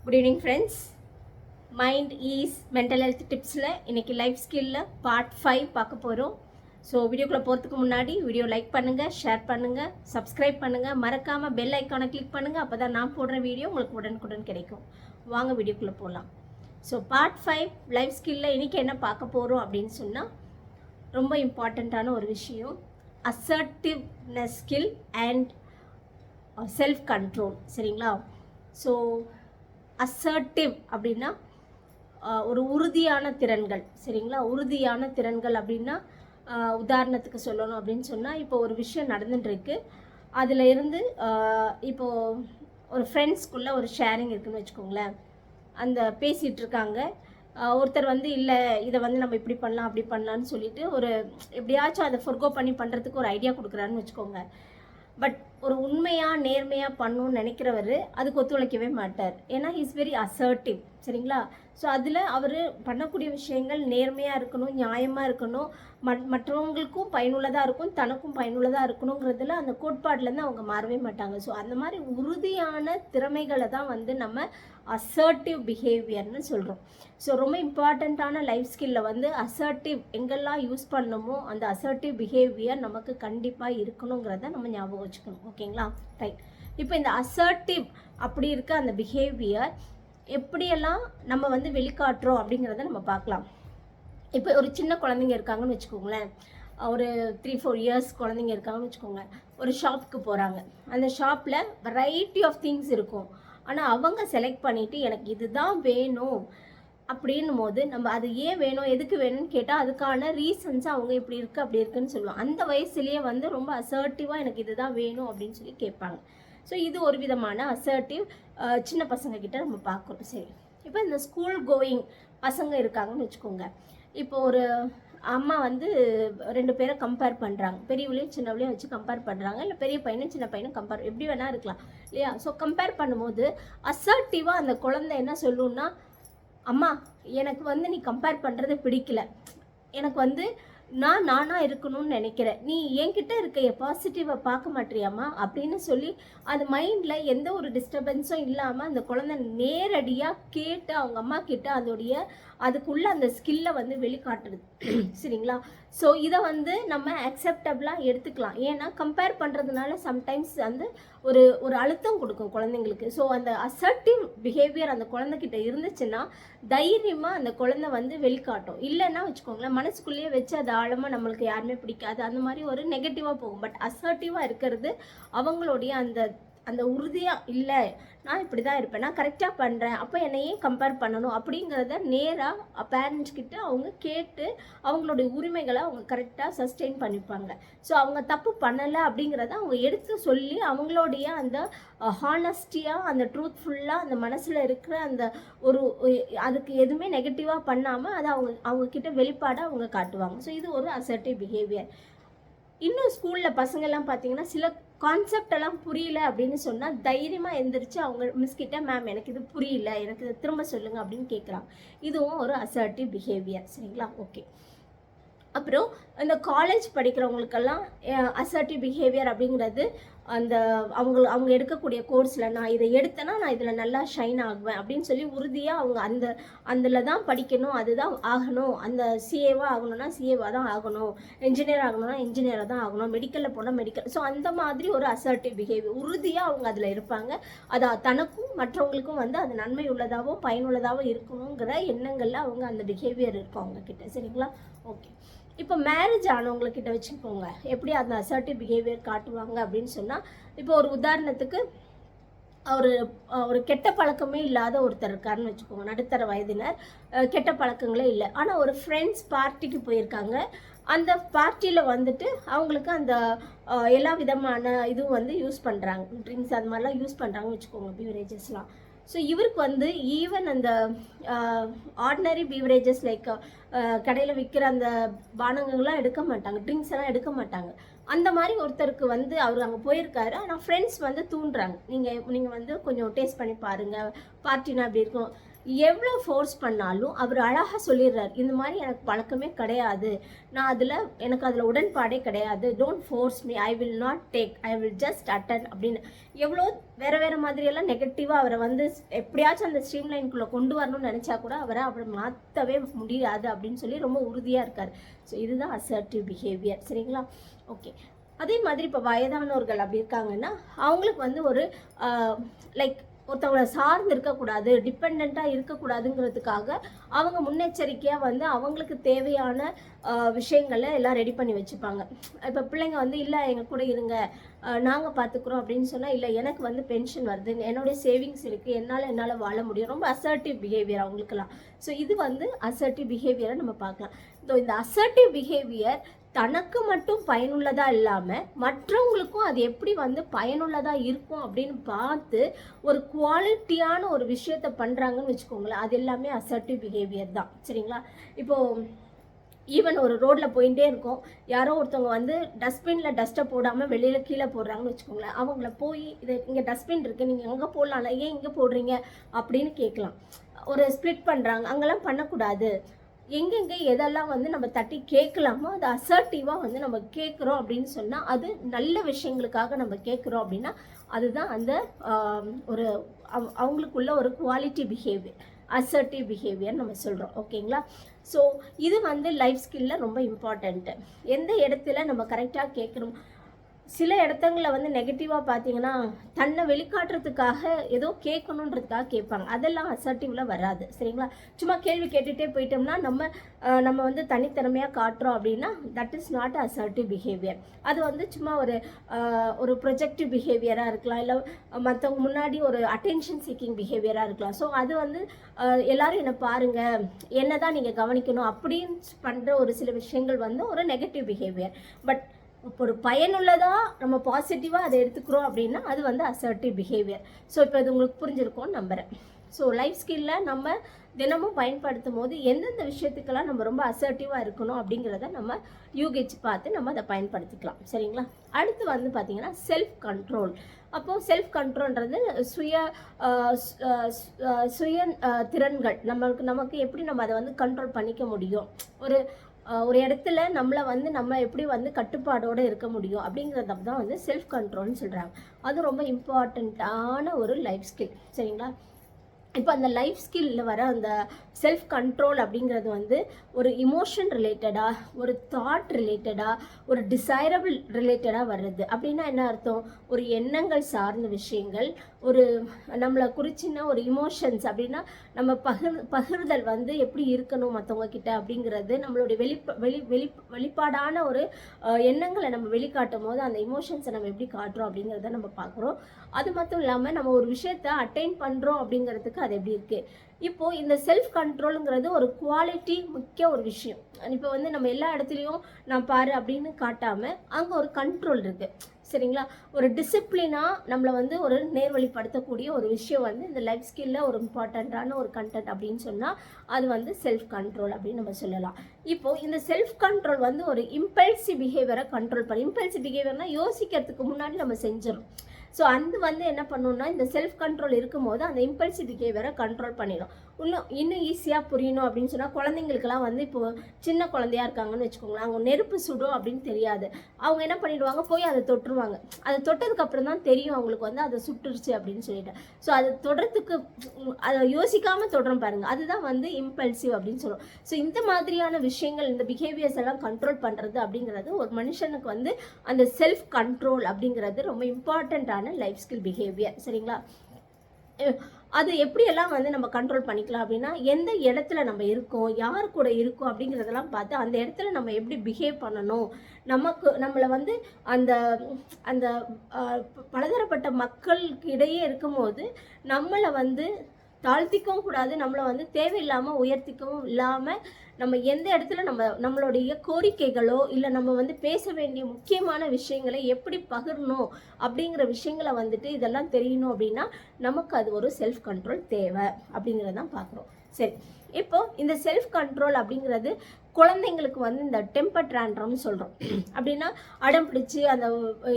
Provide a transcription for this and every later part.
Good evening friends. Mind ease mental health டிப்ஸில் இன்றைக்கி life ஸ்கில்லில் part 5 பார்க்க போகிறோம். ஸோ வீடியோக்குள்ளே போகிறதுக்கு முன்னாடி வீடியோ லைக் பண்ணுங்கள், ஷேர் பண்ணுங்கள், சப்ஸ்கிரைப் பண்ணுங்கள், மறக்காமல் பெல் ஐக்கானை கிளிக் பண்ணுங்கள். அப்போ தான் நான் போடுற வீடியோ உங்களுக்கு உடனுக்குடன் கிடைக்கும். வாங்க வீடியோக்குள்ளே போகலாம். ஸோ பார்ட் 5 லைஃப் ஸ்கில்லில் இன்றைக்கி என்ன பார்க்க போகிறோம் அப்படின்னு சொன்னால், ரொம்ப இம்பார்ட்டண்ட்டான ஒரு விஷயம், assertiveness skill and self control. சரிங்களா? ஸோ அசர்ட்டிவ் அப்படின்னா ஒரு உறுதியான திறன்கள். சரிங்களா? உறுதியான திறன்கள் அப்படின்னா உதாரணத்துக்கு சொல்லணும் அப்படின்னு சொன்னால், இப்போ ஒரு விஷயம் நடந்துட்டுருக்கு, அதில் இருந்து இப்போது ஒரு ஃப்ரெண்ட்ஸ்குள்ளே ஒரு ஷேரிங் இருக்குதுன்னு வச்சுக்கோங்களேன். அந்த பேசிகிட்டு இருக்காங்க, ஒருத்தர் வந்து இல்லை இதை வந்து நம்ம இப்படி பண்ணலாம் அப்படி பண்ணலான்னு சொல்லிட்டு ஒரு எப்படியாச்சும் அதை ஃபொர்கோ பண்ணி பண்ணுறதுக்கு ஒரு ஐடியா கொடுக்குறாருன்னு வச்சுக்கோங்க. பட் ஒரு உண்மையாக நேர்மையாக பண்ணணும்னு நினைக்கிறவர் அதுக்கு ஒத்துழைக்கவே மாட்டார். ஏன்னா ஹீஸ் வெரி அசர்ட்டிவ். சரிங்களா? ஸோ அதில் அவர் பண்ணக்கூடிய விஷயங்கள் நேர்மையாக இருக்கணும், நியாயமாக இருக்கணும், மற்றவங்களுக்கும் பயனுள்ளதாக இருக்கும், தனக்கும் பயனுள்ளதாக இருக்கணுங்கிறதுல அந்த கோட்பாட்டிலேருந்து அவங்க மாறவே மாட்டாங்க. ஸோ அந்த மாதிரி உறுதியான திறமைகளை தான் வந்து நம்ம அசர்ட்டிவ் பிஹேவியர்னு சொல்கிறோம். ஸோ ரொம்ப இம்பார்ட்டண்ட்டான லைஃப் ஸ்கில்லில் வந்து அசர்ட்டிவ் எங்கெல்லாம் யூஸ் பண்ணணுமோ அந்த அசர்ட்டிவ் பிஹேவியர் நமக்கு கண்டிப்பாக இருக்கணுங்கிறத நம்ம ஞாபகம் வச்சுக்கணும். ஓகேங்களா? ரைட். இப்போ இந்த அசர்ட்டிவ் அப்படி இருக்க அந்த பிஹேவியர் எப்படியெல்லாம் நம்ம வந்து வெளிக்காட்டுறோம் அப்படிங்கிறத நம்ம பார்க்கலாம். இப்போ ஒரு சின்ன குழந்தைங்க இருக்காங்கன்னு வச்சுக்கோங்களேன், ஒரு 3-4 இயர்ஸ் குழந்தைங்க இருக்காங்கன்னு வச்சுக்கோங்க. ஒரு ஷாப்புக்கு போகிறாங்க. அந்த ஷாப்பில் வெரைட்டி ஆஃப் திங்ஸ் இருக்கும். ஆனால் அவங்க செலக்ட் பண்ணிவிட்டு எனக்கு இதுதான் வேணும் அப்படின்னும் போது நம்ம அது ஏன் வேணும், எதுக்கு வேணும்னு கேட்டால் அதுக்கான ரீசன்ஸை அவங்க இப்படி இருக்குது அப்படி இருக்குன்னு சொல்லுவாங்க. அந்த வயசுலேயே வந்து ரொம்ப அசர்ட்டிவாக எனக்கு இதுதான் வேணும் அப்படின்னு சொல்லி கேட்பாங்க. ஸோ இது ஒரு விதமான அசர்ட்டிவ் சின்ன பசங்கக்கிட்ட நம்ம பார்க்குறோம். சரி, இப்போ இந்த ஸ்கூல் கோயிங் பசங்க இருக்காங்கன்னு வச்சுக்கோங்க. இப்போ ஒரு அம்மா வந்து 2 பேரை கம்பேர் பண்ணுறாங்க, பெரியவளையும் சின்னவளையும் வச்சு கம்பேர் பண்ணுறாங்க, இல்லை பெரிய பையனும் சின்ன பையனும் கம்பேர் எப்படி வேணால் இருக்கலாம் இல்லையா? ஸோ கம்பேர் பண்ணும்போது அசர்ட்டிவாக அந்த குழந்தை என்ன சொல்லுன்னா, அம்மா எனக்கு வந்து நீ கம்பேர் பண்ணுறது பிடிக்கல, எனக்கு வந்து நானாக இருக்கணும்னு நினைக்கிறேன், நீ என்கிட்ட இருக்க பாசிட்டிவை பார்க்க மாட்டியாம்மா அப்படின்னு சொல்லி அது மைண்டில் எந்த ஒரு டிஸ்டர்பன்ஸும் இல்லாமல் அந்த குழந்தை நேரடியாக கேட்டு அவங்க அம்மா கிட்ட அதோடைய அதுக்குள்ளே அந்த ஸ்கில்லை வந்து வெளிக்காட்டுறது. சரிங்களா? ஸோ இதை வந்து நம்ம அக்செப்டபிளாக எடுத்துக்கலாம். ஏன்னா கம்பேர் பண்ணுறதுனால சம்டைம்ஸ் வந்து ஒரு அழுத்தம் கொடுக்கும் குழந்தைங்களுக்கு. ஸோ அந்த அசர்ட்டிவ் பிஹேவியர் அந்த குழந்தைகிட்ட இருந்துச்சுன்னா தைரியமாக அந்த குழந்தை வந்து வெளிக்காட்டும். இல்லைன்னா வச்சுக்கோங்களேன், மனசுக்குள்ளேயே வச்சு அது ஆழமாக நம்மளுக்கு யாருமே பிடிக்காது, அந்த மாதிரி ஒரு நெகட்டிவாக போகும். பட் அசர்ட்டிவாக இருக்கிறது அவங்களுடைய அந்த உறுதியாக இல்லை நான் இப்படி தான் இருப்பேன், நான் கரெக்டாக பண்ணுறேன், அப்போ என்னை ஏன் கம்பேர் பண்ணணும் அப்படிங்கிறத நேராக பேரண்ட்ஸ் கிட்ட அவங்க கேட்டு அவங்களுடைய உரிமைகளை அவங்க கரெக்டாக சஸ்டெயின் பண்ணிப்பாங்க. ஸோ அவங்க தப்பு பண்ணலை அப்படிங்கிறத அவங்க எடுத்து சொல்லி அவங்களுடைய அந்த ஹானஸ்டியாக அந்த ட்ரூத்ஃபுல்லாக அந்த மனசில் இருக்கிற அந்த அதுக்கு எதுவுமே நெகட்டிவாக பண்ணாமல் அதை அவங்கக்கிட்ட வெளிப்பாடாக அவங்க காட்டுவாங்க. ஸோ இது ஒரு அசர்ட்டிவ் பிஹேவியர். இன்னும் ஸ்கூலில் பசங்கள்லாம் பார்த்தீங்கன்னா சில கான்செப்ட் எல்லாம் புரியல அப்படின்னு சொன்னால் தைரியமாக எந்திரிச்சு அவங்க மிஸ்கிட்ட மேம் எனக்கு இது புரியல, எனக்கு இதை திரும்ப சொல்லுங்கள் அப்படின்னு கேட்குறாங்க. இதுவும் ஒரு அசர்ட்டிவ் பிஹேவியர். சரிங்களா? ஓகே. அப்புறம் இந்த காலேஜ் படிக்கிறவங்களுக்கெல்லாம் அசர்ட்டிவ் பிஹேவியர் அப்படிங்கிறது அவங்க எடுக்கக்கூடிய கோர்ஸில் நான் இதை எடுத்தேன்னா நான் இதில் நல்லா ஷைன் ஆகுவேன் அப்படின்னு சொல்லி உறுதியாக அவங்க அதில் தான் படிக்கணும், அதுதான் ஆகணும், அந்த சிஏவாக ஆகணும்னா சிஏவாக தான் ஆகணும், இன்ஜினியர் ஆகணும்னா இன்ஜினியராக தான் ஆகணும், மெடிக்கலில் போனால் மெடிக்கல். ஸோ அந்த மாதிரி ஒரு அசர்ட்டிவ் பிஹேவியர் உறுதியாக அவங்க அதில் இருப்பாங்க. அது தனக்கும் மற்றவங்களுக்கும் வந்து அது நன்மை உள்ளதாகவும் பயனுள்ளதாகவும் இருக்கணுங்கிற எண்ணங்களில் அவங்க அந்த பிஹேவியர் இருக்கும் அவங்கக்கிட்ட. சரிங்களா? ஓகே. இப்போ மேரேஜ் ஆனவங்கக்கிட்ட வச்சுக்கோங்க, எப்படி அந்த அசர்ட்டிவ் பிஹேவியர் காட்டுவாங்க அப்படின்னு சொன்னால், இப்போ ஒரு உதாரணத்துக்கு ஒரு கெட்ட பழக்கமே இல்லாத ஒருத்தர் இருக்காருன்னு வச்சுக்கோங்க, நடுத்தர வயதினர், கெட்ட பழக்கங்களே இல்லை, ஆனால் ஒரு ஃப்ரெண்ட்ஸ் பார்ட்டிக்கு போயிருக்காங்க. அந்த பார்ட்டியில் வந்துட்டு அவங்களுக்கு அந்த எல்லா விதமான இதுவும் வந்து யூஸ் பண்ணுறாங்க, ட்ரிங்க்ஸ் அது மாதிரிலாம் யூஸ் பண்ணுறாங்கன்னு வச்சுக்கோங்க, பீவரேஜஸ்லாம். ஸோ இவருக்கு வந்து ஈவன் அந்த ஆர்டினரி பீவரேஜஸ் லைக் கடையில் விற்கிற அந்த பானங்கள்லாம் எடுக்க மாட்டாங்க, ட்ரிங்க்ஸ் எல்லாம் எடுக்க மாட்டாங்க. அந்த மாதிரி ஒருத்தருக்கு வந்து அவர் அங்கே போயிருக்காரு. ஆனால் ஃப்ரெண்ட்ஸ் வந்து தூண்டுறாங்க, நீங்கள் வந்து கொஞ்சம் டேஸ்ட் பண்ணி பாருங்கள், பார்ட்டினா அப்படி இருக்கும், எவ்வளோ ஃபோர்ஸ் பண்ணாலும் அவர் அழகாக சொல்லிடுறார், இந்த மாதிரி எனக்கு பழக்கமே கிடையாது, நான் எனக்கு அதில் உடன்பாடே கிடையாது, don't force me, I will not take, I will just attend அப்படின்னு. எவ்வளோ வேறு மாதிரியெல்லாம் நெகட்டிவாக அவரை வந்து எப்படியாச்சும் அந்த ஸ்ட்ரீம் லைனுக்குள்ளே கொண்டு வரணும்னு நினச்சா கூட அவரை மாற்றவே முடியாது அப்படின்னு சொல்லி ரொம்ப உறுதியாக இருக்கார். ஸோ இதுதான் அசர்ட்டிவ் பிஹேவியர். சரிங்களா? ஓகே. அதே மாதிரி இப்போ வயதானவர்கள் அப்படி இருக்காங்கன்னா அவங்களுக்கு வந்து ஒரு லைக் ஒருத்தவங்களை சார்ந்து இருக்கக்கூடாது, டிபெண்ட்டாக இருக்கக்கூடாதுங்கிறதுக்காக அவங்க முன்னெச்சரிக்கையாக வந்து அவங்களுக்கு தேவையான விஷயங்களை எல்லாம் ரெடி பண்ணி வச்சுப்பாங்க. இப்போ பிள்ளைங்க வந்து இல்லை எங்கள் கூட இருங்க, நாங்கள் பார்த்துக்குறோம் அப்படின்னு சொன்னால், இல்லை எனக்கு வந்து பென்ஷன் வருது, என்னுடைய சேவிங்ஸ் இருக்குது, என்னால் வாழ முடியும். ரொம்ப அசர்ட்டிவ் பிஹேவியர் அவங்களுக்கெல்லாம். ஸோ இது வந்து அசர்ட்டிவ் பிஹேவியரை நம்ம பார்க்கலாம். ஸோ இந்த அசர்ட்டிவ் பிஹேவியர் தனக்கு மட்டும் பயனுள்ளதாக இல்லாமல் மற்றவங்களுக்கும் அது எப்படி வந்து பயனுள்ளதாக இருக்கும் அப்படின்னு பார்த்து ஒரு குவாலிட்டியான ஒரு விஷயத்தை பண்ணுறாங்கன்னு வச்சுக்கோங்களேன், அது எல்லாமே அசர்ட்டிவ் பிஹேவியர் தான். சரிங்களா? இப்போது ஈவன் ஒரு ரோட்டில் போயிட்டே இருக்கோம், யாரோ ஒருத்தவங்க வந்து டஸ்ட்பினில் டஸ்ட்டை போடாமல் வெளியில் கீழே போடுறாங்கன்னு வச்சுக்கோங்களேன், அவங்கள போய் இது இங்கே டஸ்ட்பின் இருக்குது, நீங்கள் எங்கே போடலாம்ல, ஏன் இங்கே போடுறீங்க அப்படின்னு கேட்கலாம். ஒரு ஸ்ப்ளிட் பண்ணுறாங்க, அங்கெல்லாம் பண்ணக்கூடாது. எங்கெங்கே எதெல்லாம் வந்து நம்ம தட்டி கேட்கலாமோ அது அசர்ட்டிவாக வந்து நம்ம கேட்குறோம் அப்படின்னு சொன்னால், அது நல்ல விஷயங்களுக்காக நம்ம கேட்குறோம் அப்படின்னா அதுதான் அந்த ஒரு அவங்களுக்குள்ள ஒரு குவாலிட்டி பிஹேவியர், அசர்ட்டிவ் பிஹேவியர் நம்ம சொல்கிறோம். ஓகேங்களா? ஸோ இது வந்து லைஃப் ஸ்கில்லில் ரொம்ப இம்பார்ட்டண்ட்டு. எந்த இடத்துல நம்ம கரெக்டாக கேட்குறோம். சில இடத்துங்களில் வந்து நெகட்டிவாக பார்த்தீங்கன்னா தன்னை வெளிக்காட்டுறதுக்காக ஏதோ கேட்கணுன்றதுக்காக கேட்பாங்க, அதெல்லாம் அசர்ட்டிவில் வராது. சரிங்களா? சும்மா கேள்வி கேட்டுகிட்டே போயிட்டோம்னா நம்ம வந்து தனித்திறமையாக காட்டுறோம் அப்படின்னா that is not assertive behaviour. அது வந்து சும்மா ஒரு ப்ரொஜெக்டிவ் பிஹேவியராக இருக்கலாம், இல்லை மற்றவங்க முன்னாடி ஒரு அட்டென்ஷன் சீக்கிங் பிஹேவியராக இருக்கலாம். ஸோ அது வந்து எல்லோரும் என்னை பாருங்கள், என்ன தான் நீங்கள் கவனிக்கணும் அப்படின்னு பண்ணுற ஒரு சில விஷயங்கள் வந்து ஒரு நெகட்டிவ் பிஹேவியர். பட் இப்போ ஒரு பயனுள்ளதாக நம்ம பாசிட்டிவாக அதை எடுத்துக்கிறோம் அப்படின்னா அது வந்து அசர்ட்டிவ் பிஹேவியர். ஸோ இப்போ இது உங்களுக்கு புரிஞ்சிருக்கும்னு நம்புகிறேன். ஸோ லைஃப் ஸ்கில்லில் நம்ம தினமும் பயன்படுத்தும் போது எந்தெந்த விஷயத்துக்கெல்லாம் நம்ம ரொம்ப அசர்ட்டிவாக இருக்கணும் அப்படிங்கிறத நம்ம யூகிச்சு பார்த்து நம்ம அதை பயன்படுத்திக்கலாம். சரிங்களா? அடுத்து வந்து பார்த்திங்கன்னா செல்ஃப் கண்ட்ரோல். அப்போது செல்ஃப் கண்ட்ரோல்ன்றது சுய திறன்கள். நமக்கு எப்படி நம்ம அதை வந்து கண்ட்ரோல் பண்ணிக்க முடியும், ஒரு இடத்துல நம்ம எப்படி வந்து கட்டுப்பாடோடு இருக்க முடியும் அப்படிங்கிறத தான் வந்து செல்ஃப் கண்ட்ரோல்னு சொல்கிறாங்க. அது ரொம்ப இம்பார்ட்டண்ட்டான ஒரு லைஃப் ஸ்கில். சரிங்களா? இப்போ அந்த லைஃப் ஸ்கில்ல வர அந்த செல்ஃப் கண்ட்ரோல் அப்படிங்கிறது வந்து ஒரு இமோஷன் ரிலேட்டடாக, ஒரு தாட் ரிலேட்டடாக, ஒரு டிசைரபிள் ரிலேட்டடாக வர்றது. அப்படின்னா என்ன அர்த்தம்? ஒரு எண்ணங்கள் சார்ந்த விஷயங்கள், ஒரு நம்மளை குறிச்சின ஒரு இமோஷன்ஸ். அப்படின்னா நம்ம பகிர்தல் வந்து எப்படி இருக்கணும் மற்றவங்க கிட்ட அப்படிங்கிறது, நம்மளுடைய வெளிப்பாடான ஒரு எண்ணங்களை நம்ம வெளிக்காட்டும் போது அந்த இமோஷன்ஸை நம்ம எப்படி காட்டுறோம் அப்படிங்கிறத நம்ம பார்க்குறோம். அது மட்டும் இல்லாமல் நம்ம ஒரு விஷயத்தை அட்டைன் பண்ணுறோம் அப்படிங்கிறதுக்கு அது எப்படி இருக்குது. இப்போது இந்த செல்ஃப் கண்ட்ரோலுங்கிறது ஒரு குவாலிட்டி முக்கிய ஒரு விஷயம். இப்போ வந்து நம்ம எல்லா இடத்துலையும் நான் பாரு அப்படின்னு காட்டாமல் அங்கே ஒரு கண்ட்ரோல் இருக்குது. சரிங்களா? ஒரு டிசிப்ளினாக நம்மளை வந்து ஒரு நேர்வழிப்படுத்தக்கூடிய ஒரு விஷயம் வந்து இந்த லைஃப் ஸ்கில்லில் ஒரு இம்பார்ட்டண்ட்டான ஒரு கண்டென்ட் அப்படின்னு சொன்னால் அது வந்து செல்ஃப் கண்ட்ரோல் அப்படின்னு நம்ம சொல்லலாம். இப்போது இந்த செல்ஃப் கண்ட்ரோல் வந்து ஒரு இம்பல்சிவ் பிஹேவியரை கண்ட்ரோல் பண்ணி, இம்பல்சிவ் பிஹேவியர்னால் யோசிக்கிறதுக்கு முன்னாடி நம்ம செஞ்சிடும். ஸோ அது வந்து என்ன பண்ணணும்னா இந்த செல்ஃப் கண்ட்ரோல் இருக்கும்போது அந்த இம்பல்சிவ் பிஹேவியரை கண்ட்ரோல் பண்ணிடும். இன்னும் ஈஸியாக புரியணும் அப்படின்னு சொன்னால், குழந்தைங்களுக்கெல்லாம் வந்து இப்போது சின்ன குழந்தையா இருக்காங்கன்னு வச்சுக்கோங்களேன், அவங்க நெருப்பு சுடும் அப்படின்னு தெரியாது. அவங்க என்ன பண்ணிடுவாங்க, போய் அதை தொட்டுருவாங்க. அதை தொட்டதுக்கப்புறம் தான் தெரியும் அவங்களுக்கு வந்து அதை சுட்டுருச்சு அப்படின்னு சொல்லிட்டு. ஸோ அதை தொடுறதுக்கு அதை யோசிக்காமல் தொடுறோம் பாருங்கள், அதுதான் வந்து இம்பல்சிவ் அப்படின்னு சொல்லுவோம். ஸோ இந்த மாதிரியான விஷயங்கள், இந்த பிஹேவியர்ஸ் எல்லாம் கண்ட்ரோல் பண்ணுறது அப்படிங்கிறது ஒரு மனுஷனுக்கு வந்து அந்த செல்ஃப் கண்ட்ரோல் அப்படிங்கிறது ரொம்ப இம்பார்ட்டண்ட்டான லைஃப் ஸ்கில் பிஹேவியர். சரிங்களா? அது எப்படியெல்லாம் வந்து நம்ம கண்ட்ரோல் பண்ணிக்கலாம் அப்படின்னா, எந்த இடத்துல நம்ம இருக்கோம், யார் கூட இருக்கோம் அப்படிங்கிறதெல்லாம் பார்த்து அந்த இடத்துல நம்ம எப்படி பிஹேவ் பண்ணணும், நம்மளை வந்து அந்த அந்த பலதரப்பட்ட மக்களுக்கு இடையே இருக்கும்போது நம்மளை வந்து தாழ்த்திக்கவும் கூடாது, நம்மளை வந்து தேவையில்லாமல் உயர்த்திக்கவும் இல்லாமல், நம்ம எந்த இடத்துல நம்மளுடைய கோரிக்கைகளோ இல்லை நம்ம வந்து பேச வேண்டிய முக்கியமான விஷயங்களை எப்படி பகிரணும் அப்படிங்கிற விஷயங்களை வந்துட்டு இதெல்லாம் தெரியணும் அப்படின்னா நமக்கு அது ஒரு செல்ஃப் கண்ட்ரோல் தேவை அப்படிங்கிறதான் பார்க்குறோம். சரி, இப்போ இந்த செல்ஃப் கண்ட்ரோல் அப்படிங்கிறது குழந்தைங்களுக்கு வந்து இந்த டெம்பர் ட்ராண்ட்ரம்னு சொல்கிறோம். அப்படின்னா அடம் பிடிச்சி அந்த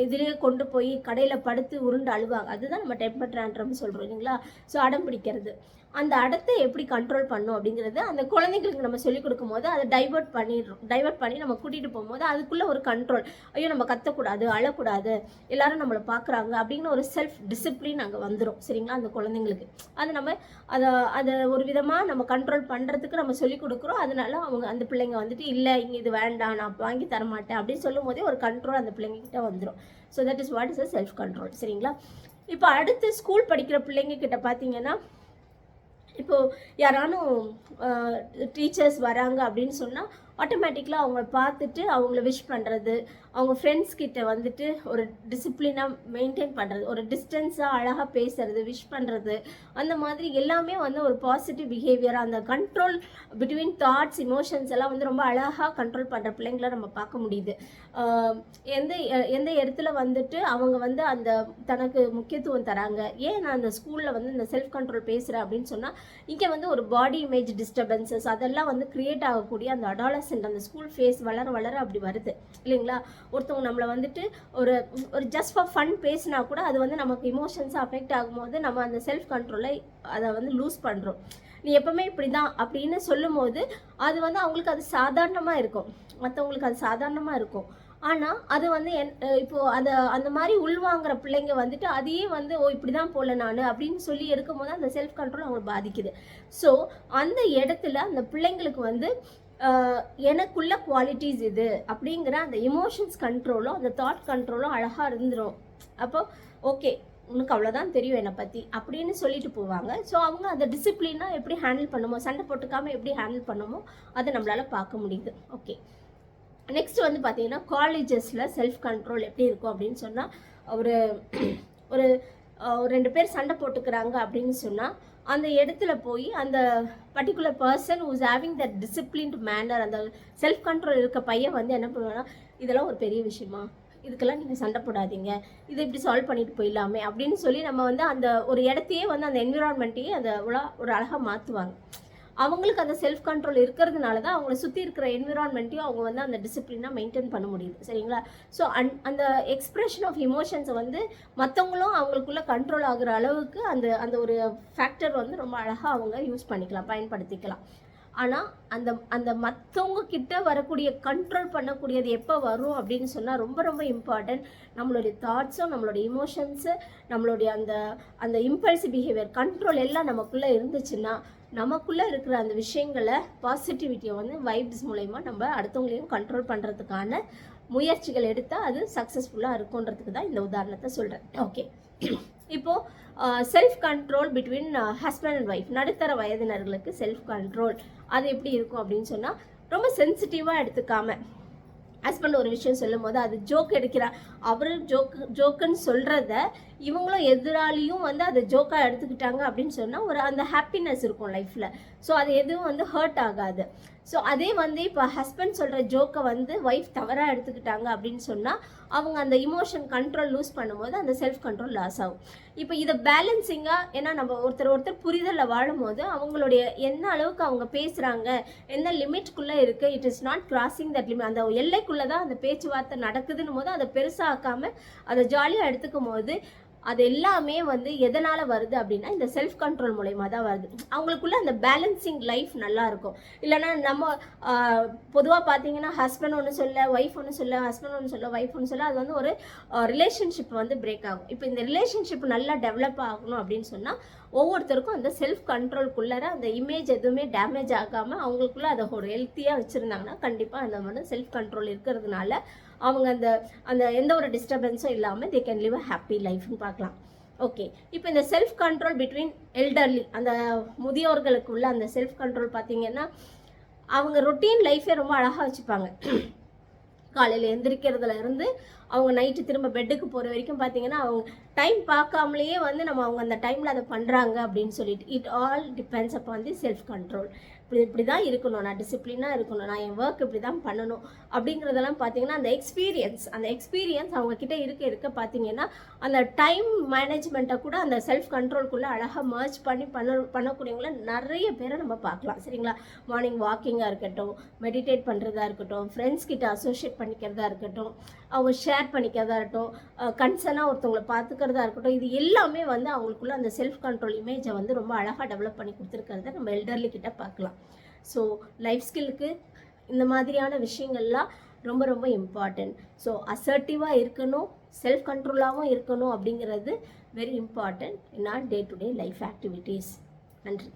இதுலேயே கொண்டு போய் கடையில் படுத்து உருண்டு அழுவாங்க, அதுதான் நம்ம டெம்பர் ட்ராண்ட்ரம்னு சொல்கிறோம் இல்லைங்களா? ஸோ அடம் பிடிக்கிறது. அந்த இடத்தை எப்படி கண்ட்ரோல் பண்ணும் அப்படிங்கிறது அந்த குழந்தைங்களுக்கு நம்ம சொல்லிக் கொடுக்கும்போது அதை டைவர்ட் பண்ணி நம்ம கூட்டிகிட்டு போகும்போது அதுக்குள்ளே ஒரு கண்ட்ரோல், ஐயோ நம்ம கத்தக்கூடாது, அழக்கூடாது, எல்லாரும் நம்மளை பார்க்குறாங்க அப்படிங்கிற ஒரு செல்ஃப் டிசிப்ளின் அங்கே வந்துடும். சரிங்களா? அந்த குழந்தைங்களுக்கு அது நம்ம அதை ஒரு விதமாக நம்ம கண்ட்ரோல் பண்ணுறதுக்கு நம்ம சொல்லிக் கொடுக்குறோம். அதனால அவங்க அந்த பிள்ளைங்க வந்துட்டு இல்லை இங்கே இது வேண்டாம், நான் வாங்கி தரமாட்டேன் அப்படின்னு சொல்லும் போதே ஒரு கண்ட்ரோல் அந்த பிள்ளைங்கக்கிட்ட வந்துடும். So that is what is a self control. சரிங்களா? இப்போ அடுத்து ஸ்கூல் படிக்கிற பிள்ளைங்க கிட்ட பார்த்தீங்கன்னா, இப்போது யாரானும் டீச்சர்ஸ் வராங்க அப்படின்னு சொன்னால் ஆட்டோமேட்டிக்கலாக அவங்கள பார்த்துட்டு அவங்கள விஷ் பண்ணுறது, அவங்க ஃப்ரெண்ட்ஸ் கிட்ட வந்துட்டு ஒரு டிசிப்ளினாக மெயின்டைன் பண்ணுறது, ஒரு டிஸ்டன்ஸாக அழகாக பேசுறது, விஷ் பண்ணுறது, அந்த மாதிரி எல்லாமே வந்து ஒரு பாசிட்டிவ் பிஹேவியர். அந்த கண்ட்ரோல் பிட்வீன் தாட்ஸ் இமோஷன்ஸ் எல்லாம் வந்து ரொம்ப அழகாக கண்ட்ரோல் பண்ணுற பிள்ளைங்கள நம்ம பார்க்க முடியுது. எந்த எந்த இடத்துல வந்துட்டு அவங்க வந்து அந்த தனக்கு முக்கியத்துவம் தராங்க. ஏன் நான் அந்த ஸ்கூலில் வந்து இந்த செல்ஃப் கண்ட்ரோல் பேசுகிறேன் அப்படின்னு சொன்னால், இங்கே வந்து ஒரு பாடி இமேஜ் டிஸ்டர்பன்சஸ் அதெல்லாம் வந்து க்ரியேட் ஆகக்கூடிய அந்த அடாலசன்ட் அந்த ஸ்கூல் ஃபேஸ் வளர வளர அப்படி வருது இல்லைங்களா? ஒருத்தவங்க நம்மளை வந்துட்டு ஒரு ஒரு ஜஸ்ட் ஃபார் ஃபன் பேசினா கூட அது வந்து நமக்கு இமோஷன்ஸாக அஃபெக்ட் ஆகும்போது நம்ம அந்த செல்ஃப் கண்ட்ரோலை அதை வந்து லூஸ் பண்ணுறோம். நீ எப்பவுமே இப்படி தான் அப்படின்னு சொல்லும் போது அது வந்து அவங்களுக்கு அது சாதாரணமாக இருக்கும், மற்றவங்களுக்கு அது சாதாரணமாக இருக்கும். ஆனால் அது வந்து இப்போது அந்த மாதிரி உள்வாங்கிற பிள்ளைங்க வந்துட்டு அதையே வந்து ஓ இப்படி தான் போல நான் அப்படின்னு சொல்லி எடுக்கும்போது அந்த செல்ஃப் கண்ட்ரோல் அவங்களுக்கு பாதிக்குது. ஸோ அந்த இடத்துல அந்த பிள்ளைங்களுக்கு வந்து எனக்குள்ள குவாலிட்டிஸ் இது அப்படிங்கிற அந்த இமோஷன்ஸ் கண்ட்ரோலும் அந்த தாட் கண்ட்ரோலும் அழகாக இருந்துடும். அப்போ ஓகே உனக்கு அவ்வளோதான் தெரியும் என்னை பற்றி அப்படின்னு சொல்லிட்டு போவாங்க. ஸோ அவங்க அந்த டிசிப்ளினாக எப்படி ஹேண்டில் பண்ணுமோ, சண்டை போட்டுக்காமல் எப்படி ஹேண்டில் பண்ணுமோ அதை நம்மளால் பார்க்க முடியுது. ஓகே, நெக்ஸ்ட் வந்து பார்த்தீங்கன்னா காலேஜஸில் செல்ஃப் கண்ட்ரோல் எப்படி இருக்கும் அப்படின்னு சொன்னால், ஒரு ஒரு 2 பேர் சண்டை போட்டுக்கிறாங்க அப்படின்னு சொன்னால் அந்த இடத்துல போய் அந்த particular person who's having that disciplined manner, அந்த செல்ஃப் கண்ட்ரோல் இருக்க பையன் வந்து என்ன பண்ணுவாங்கன்னா, இதெல்லாம் ஒரு பெரிய விஷயமா, இதுக்கெல்லாம் நீங்கள் சண்டை போடாதீங்க, இதை இப்படி சால்வ் பண்ணிட்டு போயிடலாமே அப்படின்னு சொல்லி நம்ம வந்து அந்த ஒரு இடத்தையே வந்து அந்த என்விரான்மெண்ட்டையே அந்த ஒரு அழகாக மாற்றுவாங்க. அவங்களுக்கு அந்த செல்ஃப் கண்ட்ரோல் இருக்கிறதுனால தான் அவங்கள சுற்றி இருக்கிற என்விரான்மெண்ட்டையும் அவங்க வந்து அந்த டிசிப்ளினாக மெயின்டைன் பண்ண முடியுது. சரிங்களா? ஸோ அந்த எக்ஸ்ப்ரெஷன் ஆஃப் இமோஷன்ஸை வந்து மற்றவங்களும் அவங்களுக்குள்ள கண்ட்ரோல் ஆகுற அளவுக்கு அந்த ஒரு ஃபேக்டர் வந்து ரொம்ப அழகாக அவங்க யூஸ் பண்ணிக்கலாம், பயன்படுத்திக்கலாம். ஆனால் அந்த மற்றவங்க கிட்ட வரக்கூடிய கண்ட்ரோல் பண்ணக்கூடியது எப்போ வரும் அப்படின்னு சொன்னால் ரொம்ப ரொம்ப இம்பார்ட்டன்ட். நம்மளுடைய தாட்ஸும் நம்மளுடைய இமோஷன்ஸு நம்மளுடைய அந்த இம்பல்சிவ் பிஹேவியர் கண்ட்ரோல் எல்லாம் நமக்குள்ளே இருந்துச்சுன்னா நமக்குள்ளே இருக்கிற அந்த விஷயங்களை பாசிட்டிவிட்டியை வந்து வைப்ஸ் மூலயமா நம்ம அடுத்தவங்களையும் கண்ட்ரோல் பண்ணுறதுக்கான முயற்சிகள் எடுத்தால் அது சக்ஸஸ்ஃபுல்லாக இருக்குன்றதுக்கு தான் இந்த உதாரணத்தை சொல்கிறேன். ஓகே, இப்போது self control between husband and wife, நடுத்தர வயதினர்களுக்கு செல்ஃப் கண்ட்ரோல் அது எப்படி இருக்கும் அப்படின்னு சொன்னால், ரொம்ப சென்சிட்டிவாக எடுத்துக்காம ஹஸ்பண்ட் ஒரு விஷயம் சொல்லும் போது அது ஜோக் எடுக்கிறார், அவரு ஜோக்குன்னு சொல்கிறத இவங்களும் எதிராளியும் வந்து அதை ஜோக்காக எடுத்துக்கிட்டாங்க அப்படின்னு சொன்னால் ஒரு அந்த ஹாப்பினஸ் இருக்கும் லைஃப்பில். ஸோ அது எதுவும் வந்து ஹர்ட் ஆகாது. ஸோ அதே வந்து இப்போ ஹஸ்பண்ட் சொல்கிற ஜோக்கை வந்து ஒய்ஃப் தவறாக எடுத்துக்கிட்டாங்க அப்படின்னு சொன்னால் அவங்க அந்த இமோஷன் கண்ட்ரோல் லூஸ் பண்ணும்போது அந்த செல்ஃப் கண்ட்ரோல் லாஸ் ஆகும். இப்போ இதை பேலன்சிங்காக, ஏன்னா நம்ம ஒருத்தர் புரிதலில் வாழும்போது அவங்களுடைய என்ன அளவுக்கு அவங்க பேசுகிறாங்க, எந்த லிமிட்குள்ளே இருக்குது, it is not crossing that limit, அந்த எல்லைக்குள்ளே தான் அந்த பேச்சுவார்த்தை நடக்குதுன்னு போது அதை பெருசாக்காமல் அதை ஜாலியாக எடுத்துக்கும் போது அது எல்லாமே வந்து எதனால் வருது அப்படின்னா இந்த செல்ஃப் கண்ட்ரோல் மூலயமா தான் வருது. அவங்களுக்குள்ள அந்த பேலன்சிங் லைஃப் நல்லா இருக்கும். இல்லைன்னா நம்ம பொதுவாக பார்த்தீங்கன்னா ஹஸ்பண்ட் ஒன்று சொல்ல, ஒய்ஃப் ஒன்று சொல்ல, ஹஸ்பண்ட் ஒன்று சொல்ல, ஒய்ஃப் ஒன்று சொல்ல, அது வந்து ஒரு ரிலேஷன்ஷிப் வந்து பிரேக் ஆகும். இப்போ இந்த ரிலேஷன்ஷிப் நல்லா டெவலப் ஆகணும் அப்படின்னு சொன்னால் ஒவ்வொருத்தருக்கும் அந்த செல்ஃப் கண்ட்ரோல்குள்ளார அந்த இமேஜ் எதுவுமே டேமேஜ் ஆகாமல் அவங்களுக்குள்ள அதை ஒரு ஹெல்த்தியாக வச்சுருந்தாங்கன்னா கண்டிப்பாக அந்த வந்து செல்ஃப் கண்ட்ரோல் இருக்கிறதுனால அவங்க அந்த எந்த ஒரு டிஸ்டர்பன்ஸும் இல்லாமல் they can live a happy லைஃப்னு பார்க்கலாம். ஓகே, இப்போ இந்த செல்ஃப் கண்ட்ரோல் பிட்வீன் எல்டர்லி, அந்த முதியோர்களுக்குள்ள அந்த செல்ஃப் கண்ட்ரோல் பார்த்தீங்கன்னா அவங்க ரொட்டீன் லைஃபே ரொம்ப அழகாக வச்சுப்பாங்க. காலையில் எந்திரிக்கிறதுல இருந்து அவங்க நைட்டு திரும்ப பெட்டுக்கு போகிற வரைக்கும் பார்த்தீங்கன்னா அவங்க டைம் பார்க்காமலேயே வந்து அவங்க அந்த டைமில் அதை பண்ணுறாங்க அப்படின்னு சொல்லிட்டு it all depends upon the self control. இப்படி தான் இருக்கணும், நான் டிசிப்ளினாக இருக்கணும், நான் என் ஒர்க் இப்படி தான் பண்ணணும் அப்படிங்கிறதெல்லாம் பார்த்தீங்கன்னா அந்த எக்ஸ்பீரியன்ஸ் அவங்கக்கிட்ட இருக்க பார்த்தீங்கன்னா அந்த டைம் மேனேஜ்மெண்ட்டை கூட அந்த செல்ஃப் கண்ட்ரோல்குள்ளே அழகாக மர்ஜ் பண்ணக்கூடியவங்கள நிறைய பேரை நம்ம பார்க்கலாம். சரிங்களா? மார்னிங் வாக்கிங்காக இருக்கட்டும், மெடிடேட் பண்ணுறதா இருக்கட்டும், ஃப்ரெண்ட்ஸ் கிட்ட அசோசியேட் பண்ணிக்கிறதா இருக்கட்டும், அவங்க ஷேர் பண்ணிக்கிறதா இருக்கட்டும், கன்சர்னாக ஒருத்தவங்களை பார்த்துக்க இருக்கிறதா இருக்கட்டும், இது எல்லாமே வந்து அவங்களுக்குள்ள அந்த செல்ஃப் கண்ட்ரோல் இமேஜை வந்து ரொம்ப அழகாக டெவலப் பண்ணி கொடுத்துருக்கிறத நம்ம எல்டர்லி கிட்ட பார்க்கலாம். ஸோ லைஃப் ஸ்கில்லுக்கு இந்த மாதிரியான விஷயங்கள்லாம் ரொம்ப ரொம்ப இம்பார்ட்டன்ட். ஸோ அசர்ட்டிவாக இருக்கணும், செல்ஃப் கண்ட்ரோலாகவும் இருக்கணும் அப்படிங்கிறது very important in our day to day life activities. நன்றி.